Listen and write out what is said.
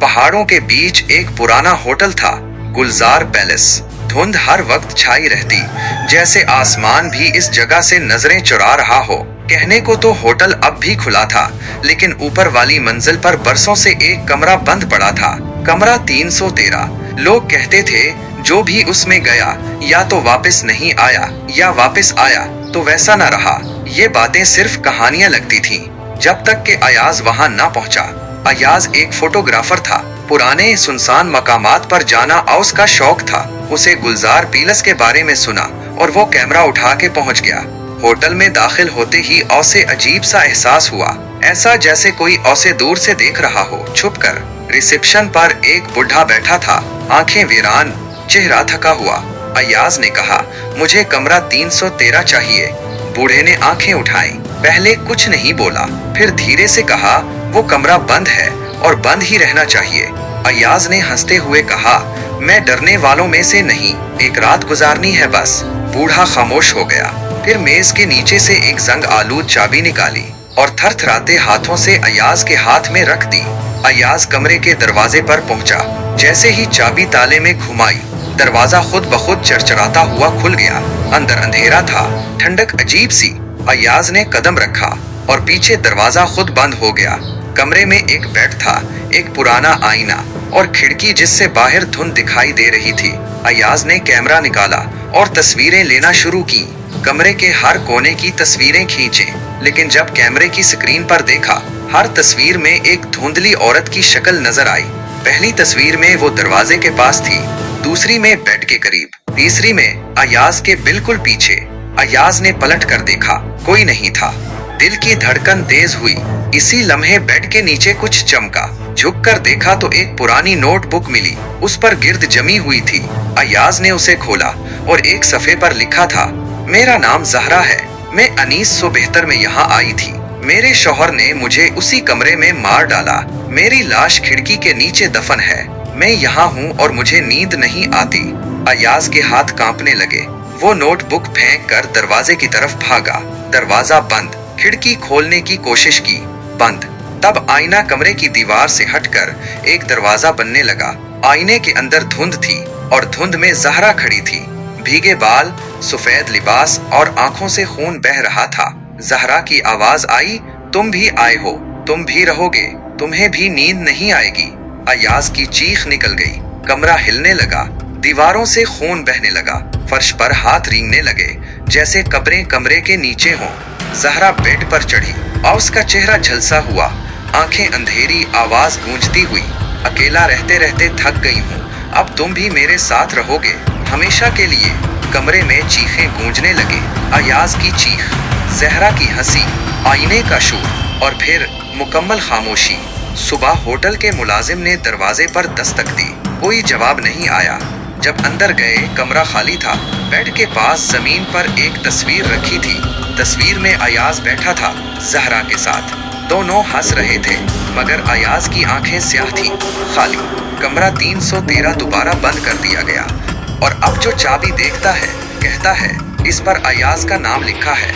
पहाड़ों के बीच एक पुराना होटल था, गुलजार पैलेस। धुंध हर वक्त छाई रहती, जैसे आसमान भी इस जगह से नजरें चुरा रहा हो। कहने को तो होटल अब भी खुला था, लेकिन ऊपर वाली मंजिल पर बरसों से एक कमरा बंद पड़ा था। कमरा 313। लोग कहते थे जो भी उसमें गया या तो वापस नहीं आया, या वापस आया तो वैसा न रहा। ये बातें सिर्फ कहानियां लगती थीं, जब तक कि अयाज वहां न पहुंचा। अयाज एक फोटोग्राफर था। पुराने सुनसान मकामात पर जाना उसका शौक था। उसे गुलजार पैलेस के बारे में सुना और वो कैमरा उठा के पहुंच गया। होटल में दाखिल होते ही उसे अजीब सा एहसास हुआ, ऐसा जैसे कोई उसे दूर से देख रहा हो, छुपकर। रिसेप्शन पर एक बुढ़ा बैठा था, आंखें वीरान, चेहरा थका हुआ। अयाज ने कहा, मुझे कमरा 313 चाहिए। बूढ़े ने आंखें उठाई, पहले कुछ नहीं बोला, फिर धीरे से कहा, वो कमरा बंद है और बंद ही रहना चाहिए। अयाज ने हंसते हुए कहा, मैं डरने वालों में से नहीं, एक रात गुजारनी है बस। बूढ़ा खामोश हो गया, फिर मेज के नीचे से एक जंग आलूद चाबी निकाली और थरथराते हाथों से अयाज के हाथ में रख दी। अयाज कमरे के दरवाजे पर पहुंचा। जैसे ही चाबी ताले में घुमाई, दरवाजा खुद ब खुद चरचराता हुआ खुल गया। अंदर अंधेरा था, ठंडक अजीब सी। अयाज ने कदम रखा और पीछे दरवाजा खुद बंद हो गया। कमरे में एक बेड था, एक पुराना आईना और खिड़की जिससे बाहर धुंध दिखाई दे रही थी। अयाज ने कैमरा निकाला और तस्वीरें लेना शुरू की। कमरे के हर कोने की तस्वीरें खींचे, लेकिन जब कैमरे की स्क्रीन पर देखा, हर तस्वीर में एक धुंधली औरत की शक्ल नजर आई। पहली तस्वीर में वो दरवाजे के पास थी, दूसरी में बेड के करीब, तीसरी में अयाज के बिल्कुल पीछे। अयाज ने पलट कर देखा, कोई नहीं था। दिल की धड़कन तेज हुई। इसी लम्हे बेड के नीचे कुछ चमका। झुककर देखा तो एक पुरानी नोटबुक मिली, उस पर गिर्द जमी हुई थी। अयाज ने उसे खोला और एक सफ़े पर लिखा था, मेरा नाम जहरा है, मैं 1972 में यहाँ आई थी। मेरे शौहर ने मुझे उसी कमरे में मार डाला। मेरी लाश खिड़की के नीचे दफन है। मैं यहाँ हूँ और मुझे नींद नहीं आती। अयाज के हाथ कांपने लगे। वो नोटबुक फेंक कर दरवाजे की तरफ भागा। दरवाजा बंद। खिड़की खोलने की कोशिश की, बंद। तब आईना कमरे की दीवार से हटकर एक दरवाजा बनने लगा। आईने के अंदर धुंध थी और धुंध में जहरा खड़ी थी। भीगे बाल, सफेद लिबास और आंखों से खून बह रहा था। जहरा की आवाज आई, तुम भी आए हो, तुम भी रहोगे, तुम्हें भी नींद नहीं आएगी। अयाज की चीख निकल गई। कमरा हिलने लगा, दीवारों से खून बहने लगा, फर्श पर हाथ रेंगने लगे, जैसे कब्रें कमरे के नीचे हों। जहरा बेड पर चढ़ी और उसका चेहरा झलसा हुआ, आंखें अंधेरी, आवाज गूंजती हुई, अकेला रहते रहते थक गई हूँ, अब तुम भी मेरे साथ रहोगे, हमेशा के लिए। कमरे में चीखें गूंजने लगी। अयाज की चीख, जहरा की हंसी, आईने का शोर और फिर मुकम्मल खामोशी। सुबह होटल के मुलाजिम ने दरवाजे पर दस्तक दी, कोई जवाब नहीं आया। जब अंदर गए, कमरा खाली था। बेड के पास जमीन पर एक तस्वीर रखी थी। तस्वीर में अयाज बैठा था, जहरा के साथ। दोनों हंस रहे थे, मगर अयाज की आंखें स्याह थीं, खाली। कमरा 313 दोबारा बंद कर दिया गया और अब जो चाबी देखता है, कहता है, इस पर अयाज का नाम लिखा है।